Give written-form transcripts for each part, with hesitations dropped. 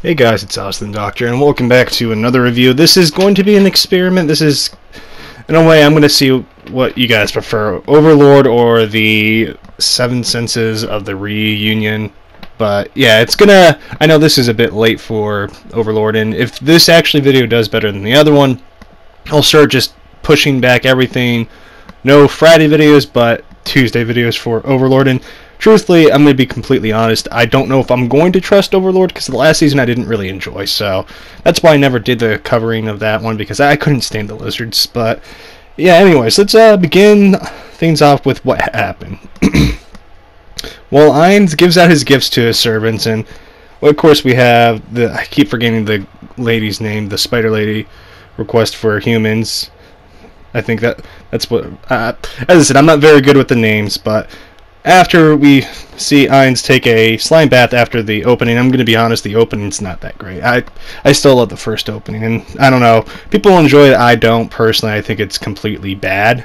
Hey guys, it's Austin Doctor, and welcome back to another review. This is going to be an experiment. This is, in a way, I'm going to see what you guys prefer, OverLord or the 7 senses of the reunion. But yeah, it's gonna, I know this is a bit late for OverLord, and if this actually video does better than the other one, I'll start just pushing back everything. No Friday videos, but Tuesday videos for OverLord. And truthfully, I'm going to be completely honest, I don't know if I'm going to trust OverLord, because the last season I didn't really enjoy, so that's why I never did the covering of that one, because I couldn't stand the lizards. But yeah, anyways, let's begin things off with what happened. Well, Ainz gives out his gifts to his servants, and well, of course we have I keep forgetting the lady's name, the spider lady request for humans. I think that's what, as I said, I'm not very good with the names, but after we see Ainz take a slime bath after the opening, I'm going to be honest, the opening's not that great. I still love the first opening, and I don't know, people enjoy it, I don't personally. I think it's completely bad,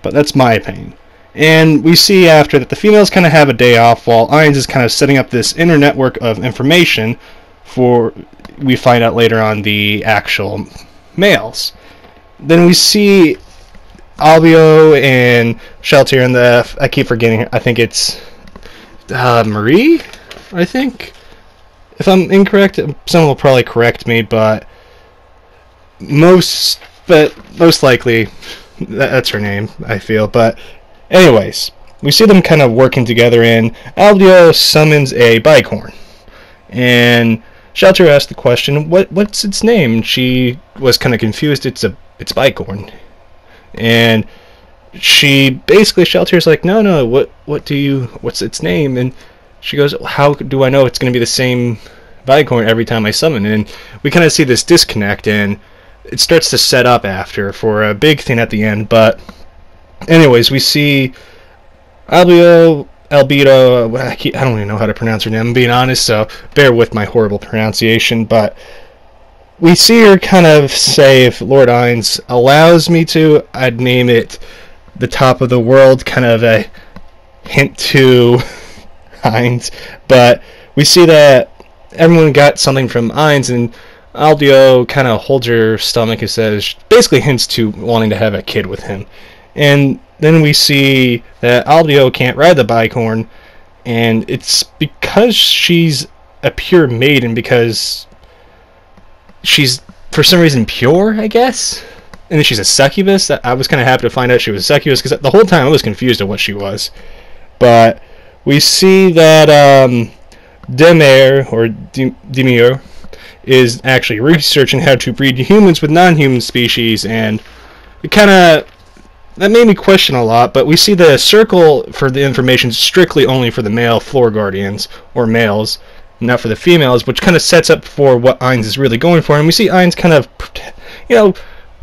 but that's my opinion. And we see after that the females kind of have a day off while Ainz is kind of setting up this inner network of information for, we find out later on, the actual males. Then we see Albedo and Shelter and I keep forgetting, I think it's Marie, I think. If I'm incorrect, someone will probably correct me, but most likely that's her name, I feel. But anyways, we see them kind of working together, and Albedo summons a bicorn, and Shelter asked the question, what's its name? And she was kind of confused. It's bicorn. And she basically, Shelter's like, no, what's its name? And she goes, how do I know it's going to be the same bicorn every time I summon it? And we kind of see this disconnect, and it starts to set up after for a big thing at the end. But anyways, we see Albedo, I don't even know how to pronounce her name, I'm being honest, so bear with my horrible pronunciation. But we see her kind of say, if Lord Ainz allows me to, I'd name it the top of the world, kind of a hint to Ainz. But we see that everyone got something from Ainz, and Albedo kind of holds her stomach and says, basically hints to wanting to have a kid with him. And then we see that Albedo can't ride the bicorn, and it's because she's a pure maiden, because she's for some reason pure, I guess, and then she's a succubus. I was kind of happy to find out she was a succubus, because the whole time I was confused at what she was. But we see that Demir is actually researching how to breed humans with non-human species, and it kind of, that made me question a lot. But we see the circle for the information strictly only for the male floor guardians, or males, not for the females, which kind of sets up for what Ainz is really going for. And we see Ainz kind of,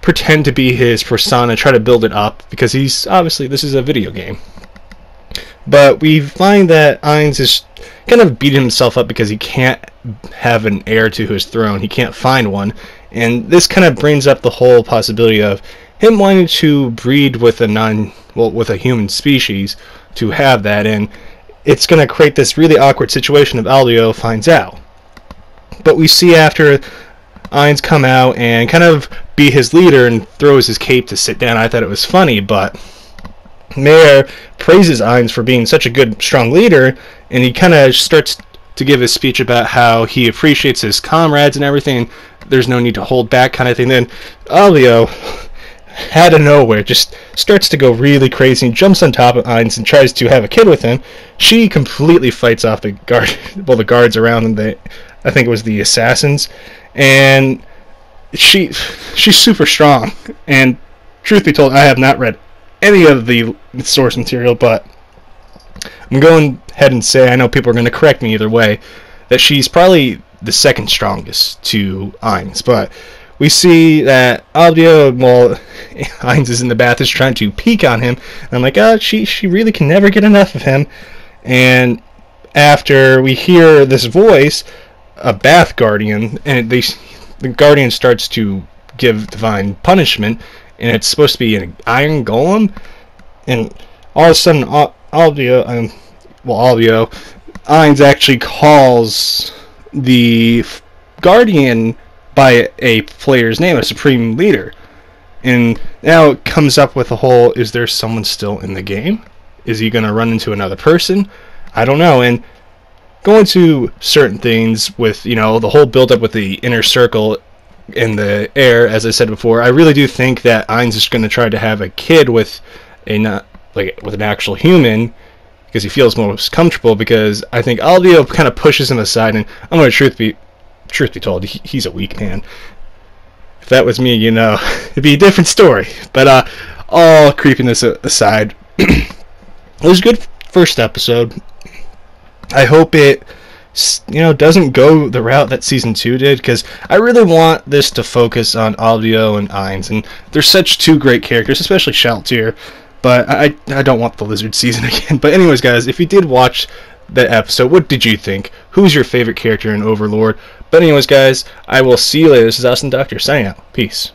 pretend to be his persona, try to build it up, because he's, obviously, this is a video game. But we find that Ainz is kind of beating himself up because he can't have an heir to his throne. He can't find one. And this kind of brings up the whole possibility of him wanting to breed with with a human species to have that, and it's going to create this really awkward situation if Albedo finds out. But we see after Ainz come out and kind of be his leader and throws his cape to sit down. I thought it was funny, but Mayor praises Ainz for being such a good, strong leader, and he kind of starts to give his speech about how he appreciates his comrades and everything. There's no need to hold back, kind of thing. Then Albedo, out of nowhere, just starts to go really crazy and jumps on top of Ainz and tries to have a kid with him. She completely fights off the the guards around him. I think it was the assassins, and she's super strong. And truth be told, I have not read any of the source material, but I'm going ahead and say, I know people are going to correct me either way, that she's probably the second strongest to Ainz. But we see that Albedo, while Ainz is in the bath, is trying to peek on him. And I'm like, she really can never get enough of him. And after we hear this voice, a bath guardian, and the guardian starts to give divine punishment, and it's supposed to be an iron golem. And all of a sudden, Albedo, Ainz actually calls the guardian by a player's name, a supreme leader. And now it comes up with the whole, is there someone still in the game? Is he going to run into another person? I don't know. And going to certain things with, you know, the whole build-up with the inner circle in the air, as I said before, I really do think that Ainz is going to try to have a kid with with an actual human, because he feels most comfortable, because I think Albedo kind of pushes him aside, and I'm going to truth be told, he's a weak man. If that was me, you know, it'd be a different story. But all creepiness aside, it was a good first episode. I hope it, you know, doesn't go the route that season 2 did, because I really want this to focus on Albedo and Ainz, and they're such two great characters, especially Shaltir. But I don't want the lizard season again. But anyways, guys, if you did watch that episode, what did you think? Who's your favorite character in OverLord? But anyways, guys, I will see you later. This is Austin Doctor signing out. Peace.